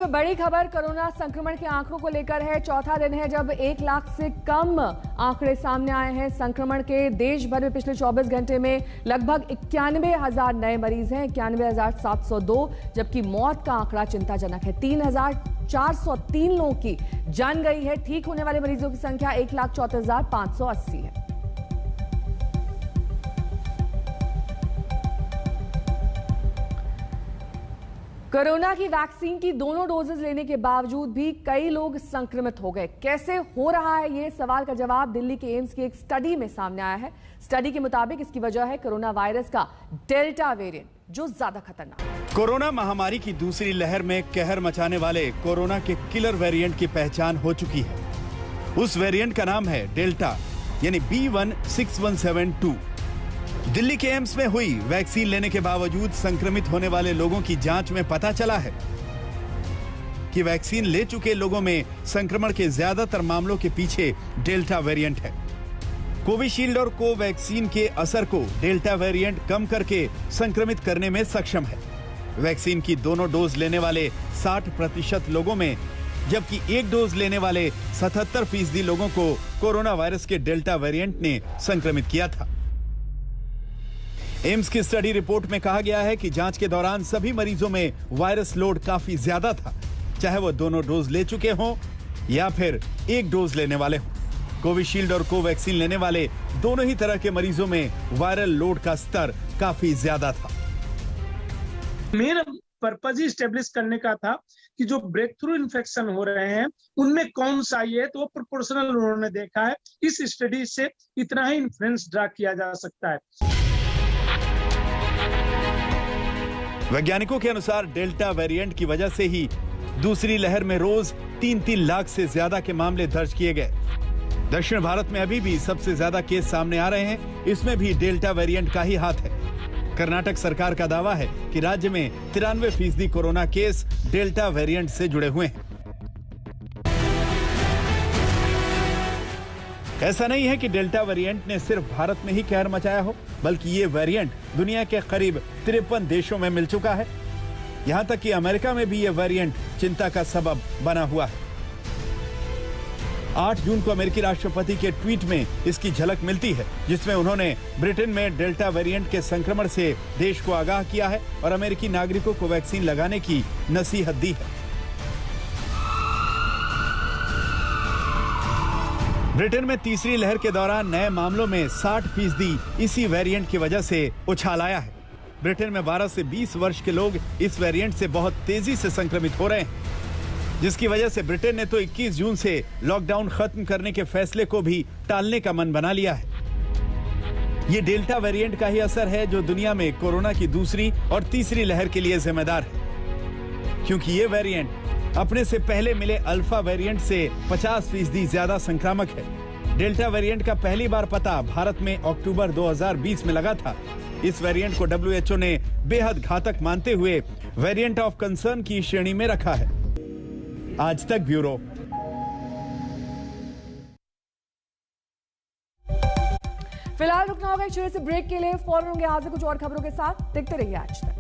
बड़ी खबर कोरोना संक्रमण के आंकड़ों को लेकर है। चौथा दिन है जब 1 लाख से कम आंकड़े सामने आए हैं संक्रमण के। देश भर में पिछले 24 घंटे में लगभग 91,000 नए मरीज हैं, 91,702, जबकि मौत का आंकड़ा चिंताजनक है। 3,403 लोगों की जान गई है। ठीक होने वाले मरीजों की संख्या 1,34,580 है। कोरोना की वैक्सीन की दोनों डोजेस लेने के बावजूद भी कई लोग संक्रमित हो गए। कैसे हो रहा है ये सवाल का जवाब दिल्ली के एम्स की एक स्टडी में सामने आया है। स्टडी के मुताबिक इसकी वजह है कोरोना वायरस का डेल्टा वेरिएंट, जो ज्यादा खतरनाक है। कोरोना महामारी की दूसरी लहर में कहर मचाने वाले कोरोना के किलर वेरिएंट की पहचान हो चुकी है। उस वेरिएंट का नाम है डेल्टा, यानी B16172। दिल्ली के एम्स में हुई वैक्सीन लेने के बावजूद संक्रमित होने वाले लोगों की जांच में पता चला है कि वैक्सीन ले चुके लोगों में संक्रमण के ज्यादातर मामलों के पीछे डेल्टा वेरिएंट है। कोविशील्ड और कोवैक्सीन के असर को डेल्टा वेरिएंट कम करके संक्रमित करने में सक्षम है। वैक्सीन की दोनों डोज लेने वाले 60% लोगों में, जबकि एक डोज लेने वाले 77% लोगों को कोरोना वायरस के डेल्टा वेरिएंट ने संक्रमित किया था। एम्स की स्टडी रिपोर्ट में कहा गया है कि जांच के दौरान सभी मरीजों में वायरस लोड काफी ज्यादा था, चाहे वो दोनों डोज ले चुके हों या फिर एक डोज लेने वाले हों। कोविशील्ड और कोवैक्सीन लेने वाले दोनों ही तरह के मरीजों में वायरल लोड का स्तर काफी ज्यादा था। मेरा पर्पज ही स्टेब्लिश करने का था कि जो ब्रेक थ्रू इन्फेक्शन हो रहे हैं उनमें कौन सा ये है, तो वो प्रोपोर्शनल उन्होंने देखा है। इस स्टडी से इतना ही इन्फ्लुएंस ड्रा किया जा सकता है। वैज्ञानिकों के अनुसार डेल्टा वेरिएंट की वजह से ही दूसरी लहर में रोज 3-3 लाख से ज्यादा के मामले दर्ज किए गए। दक्षिण भारत में अभी भी सबसे ज्यादा केस सामने आ रहे हैं, इसमें भी डेल्टा वेरिएंट का ही हाथ है। कर्नाटक सरकार का दावा है कि राज्य में 93% कोरोना केस डेल्टा वेरिएंट से जुड़े हुए हैं। ऐसा नहीं है कि डेल्टा वेरिएंट ने सिर्फ भारत में ही कहर मचाया हो, बल्कि ये वेरिएंट दुनिया के करीब 53 देशों में मिल चुका है। यहां तक कि अमेरिका में भी ये वेरिएंट चिंता का सबब बना हुआ है। 8 जून को अमेरिकी राष्ट्रपति के ट्वीट में इसकी झलक मिलती है, जिसमें उन्होंने ब्रिटेन में डेल्टा वेरिएंट के संक्रमण से देश को आगाह किया है और अमेरिकी नागरिकों को वैक्सीन लगाने की नसीहत दी है। ब्रिटेन में तीसरी लहर के दौरान नए मामलों में 60% इसी वेरिएंट की वजह से उछाल आया है। ब्रिटेन में 12 से 20 वर्ष के लोग इस वेरिएंट से बहुत तेजी से संक्रमित हो रहे हैं, जिसकी वजह से ब्रिटेन ने तो 21 जून से लॉकडाउन खत्म करने के फैसले को भी टालने का मन बना लिया है। ये डेल्टा वेरिएंट का ही असर है जो दुनिया में कोरोना की दूसरी और तीसरी लहर के लिए जिम्मेदार है, क्योंकि ये वेरिएंट अपने से पहले मिले अल्फा वेरिएंट से 50% ज्यादा संक्रामक है। डेल्टा वेरिएंट का पहली बार पता भारत में अक्टूबर 2020 में लगा था। इस वेरिएंट को WHO ने बेहद घातक मानते हुए वेरिएंट ऑफ कंसर्न की श्रेणी में रखा है। आज तक ब्यूरो। फिलहाल रुकना होगा एक छोटे से ब्रेक के लिए। फौरन होंगे हाजिर कुछ और खबरों के साथ। देखते रहिए आज तक।